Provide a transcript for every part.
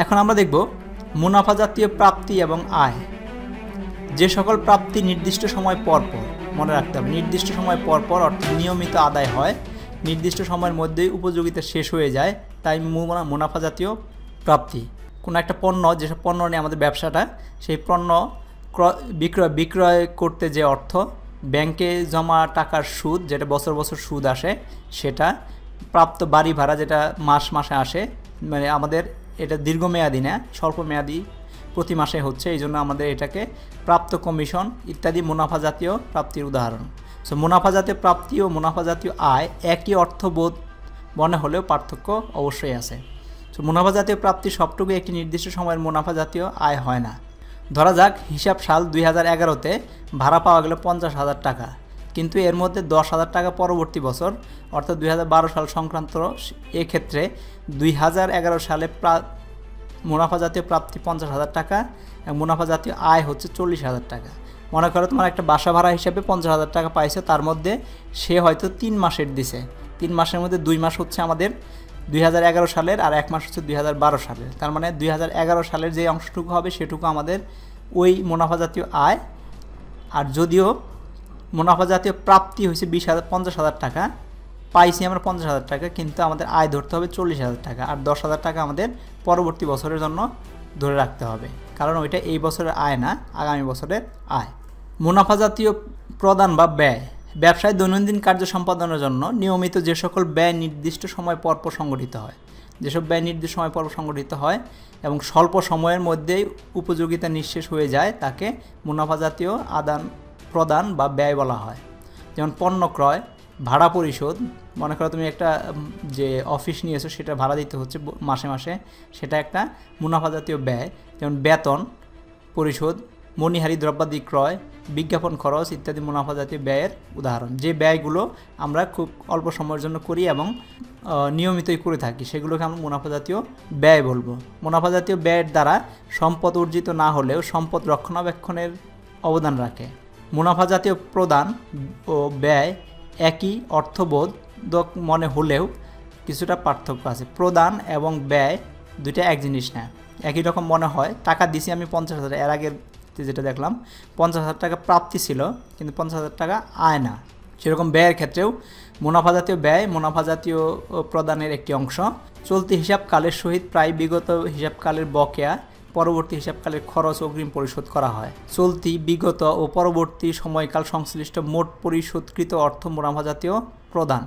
এখন আমরা দেখব মুনাফা জাতীয় প্রাপ্তি এবং আয়। যে সকল প্রাপ্তি নির্দিষ্ট সময় পর পর, মনে রাখতে হবে নির্দিষ্ট সময় পর পর অর্থাৎ নিয়মিত আদায় হয়, নির্দিষ্ট সময়ের মধ্যেই উপযোগিতা শেষ হয়ে যায়, তাই মুনাফা জাতীয় প্রাপ্তি। কোনো একটা পণ্য, যেসব পণ্য নিয়ে আমাদের ব্যবসাটা, সেই পণ্য বিক্রয় করতে যে অর্থ, ব্যাংকে জমা টাকার সুদ যেটা বছর বছর সুদ আসে, সেটা প্রাপ্ত বাড়ি ভাড়া যেটা মাসে আসে, মানে আমাদের এটা দীর্ঘমেয়াদী না, স্বল্প মেয়াদী, প্রতি মাসে হচ্ছে, এই জন্য আমাদের এটাকে প্রাপ্ত কমিশন ইত্যাদি মুনাফা জাতীয় প্রাপ্তির উদাহরণ। সো মুনাফা জাতীয় প্রাপ্তি ও মুনাফা জাতীয় আয় একই অর্থবোধ মনে হলেও পার্থক্য অবশ্যই আছে। সো মুনাফা জাতীয় প্রাপ্তি সবটুকু একটি নির্দিষ্ট সময়ের মুনাফা জাতীয় আয় হয় না। ধরা যাক হিসাব সাল 2011-তে ভাড়া পাওয়া গেল 50,000 টাকা, কিন্তু এর মধ্যে 10,000 টাকা পরবর্তী বছর অর্থাৎ 2012 সাল সংক্রান্ত, এক্ষেত্রে 2011 সালে মুনাফা জাতীয় প্রাপ্তি 50,000 টাকা এবং মুনাফা জাতীয় আয় হচ্ছে 40,000 টাকা। মনে করো তোমার একটা বাসা ভাড়া হিসাবে 50,000 টাকা পাইছে, তার মধ্যে সে হয়তো 3 মাসের দিছে, 3 মাসের মধ্যে 2 মাস হচ্ছে আমাদের 2011 সালের আর 1 মাস হচ্ছে 2012 সালের। তার মানে 2011 সালের যে অংশটুকু হবে সেটুকু আমাদের ওই মুনাফা জাতীয় আয়। আর যদিও মুনাফা জাতীয় প্রাপ্তি হয়েছে 50,000 টাকা, পাইছি আমরা 50,000 টাকা, কিন্তু আমাদের আয় ধরতে হবে 40,000 টাকা, আর 10,000 টাকা আমাদের পরবর্তী বছরের জন্য ধরে রাখতে হবে, কারণ ওইটা এই বছরের আয় না, আগামী বছরের আয়। মুনাফা জাতীয় প্রদান বা ব্যয়। ব্যবসায় দৈনন্দিন কার্য সম্পাদনের জন্য নিয়মিত যে সকল ব্যয় নির্দিষ্ট সময় পরপর সংগঠিত হয়, যেসব ব্যয় নির্দিষ্ট সময় পরপর সংগঠিত হয় এবং স্বল্প সময়ের মধ্যেই উপযোগিতা নিঃশেষ হয়ে যায়, তাকে মুনাফা জাতীয় আদান প্রদান বা ব্যয় বলা হয়। যেমন পণ্য ক্রয়, ভাড়া পরিশোধ, মনে করো তুমি একটা যে অফিস নিয়েছো সেটা ভাড়া দিতে হচ্ছে মাসে মাসে, সেটা একটা মুনাফা জাতীয় ব্যয়। যেমন বেতন পরিশোধ, মণিহারি দ্রব্যাদি ক্রয়, বিজ্ঞাপন খরচ ইত্যাদি মুনাফা জাতীয় ব্যয়ের উদাহরণ। যে ব্যয়গুলো আমরা খুব অল্প সময়ের জন্য করি এবং নিয়মিতই করে থাকি, সেগুলোকে আমরা মুনাফা জাতীয় ব্যয় বলবো। মুনাফা জাতীয় ব্যয়ের দ্বারা সম্পদ অর্জিত না হলেও সম্পদ রক্ষণাবেক্ষণের অবদান রাখে। মুনাফা জাতীয় প্রদান ও ব্যয় একই অর্থবোধক মনে হলেও কিছুটা পার্থক্য আছে। প্রদান এবং ব্যয় দুইটা এক জিনিস না, একই রকম মনে হয়। টাকা দিছি আমি 50,000, এর আগের যেটা দেখলাম 50,000 টাকা প্রাপ্তি ছিল, কিন্তু 50,000 টাকা আয় না। সেরকম ব্যয়ের ক্ষেত্রেও মুনাফা জাতীয় ব্যয় মুনাফা জাতীয় প্রদানের একটি অংশ। চলতি হিসাবকালের সহিত প্রায় বিগত হিসাবকালের বকেয়া পরবর্তী হিসাবকালের খরচ অগ্রিম পরিশোধ করা হয়। চলতি, বিগত ও পরবর্তী সময়কাল সংশ্লিষ্ট মোট পরিশোধকৃত অর্থ মুনাফা জাতীয় প্রদান।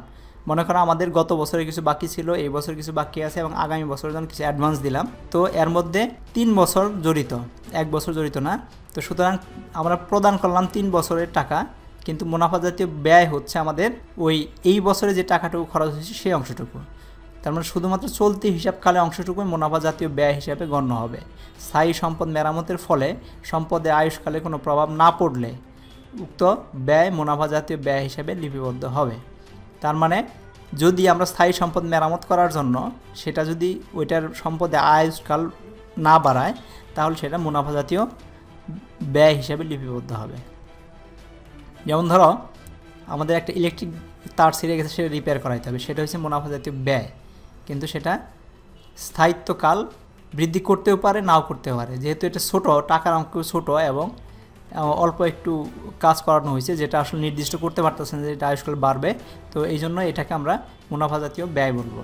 মনে করো আমাদের গত বছরে কিছু বাকি ছিল, এই বছর কিছু বাকি আছে এবং আগামী বছরের জন্য কিছু অ্যাডভান্স দিলাম, তো এর মধ্যে 3 বছর জড়িত, 1 বছর জড়িত না। তো সুতরাং আমরা প্রদান করলাম 3 বছরের টাকা, কিন্তু মুনাফা জাতীয় ব্যয় হচ্ছে আমাদের এই বছরে যে টাকাটুকু খরচ হয়েছে সেই অংশটুকু। তার মানে শুধুমাত্র চলতি হিসাবকালে অংশটুকুই মুনাফা জাতীয় ব্যয় হিসাবে গণ্য হবে। স্থায়ী সম্পদ মেরামতের ফলে সম্পদের আয়ুষ্কালে কোনো প্রভাব না পড়লে উক্ত ব্যয় মুনাফা জাতীয় ব্যয় হিসাবে লিপিবদ্ধ হবে। তার মানে যদি আমরা স্থায়ী সম্পদ মেরামত করার জন্য সেটা যদি ওইটার সম্পদে আয়ুষ্কাল না বাড়ায়, তাহলে সেটা মুনাফা জাতীয় ব্যয় হিসাবে লিপিবদ্ধ হবে। যেমন ধরো আমাদের একটা ইলেকট্রিক তার ছিঁড়ে গেছে, সেটা রিপেয়ার করাইতে হবে, সেটা হচ্ছে মুনাফা জাতীয় ব্যয়, কিন্তু সেটা স্থায়িত্বকাল বৃদ্ধি করতেও পারে, নাও করতে পারে। যেহেতু এটা ছোট, টাকার অঙ্ক ছোট এবং অল্প একটু কাজ করানো হয়েছে, যেটা আসলে নির্দিষ্ট করতে পারতেছে না যে এটা আয়ুষ্কাল বাড়বে, তো এই জন্য এটাকে আমরা মুনাফা জাতীয় ব্যয় বলবো।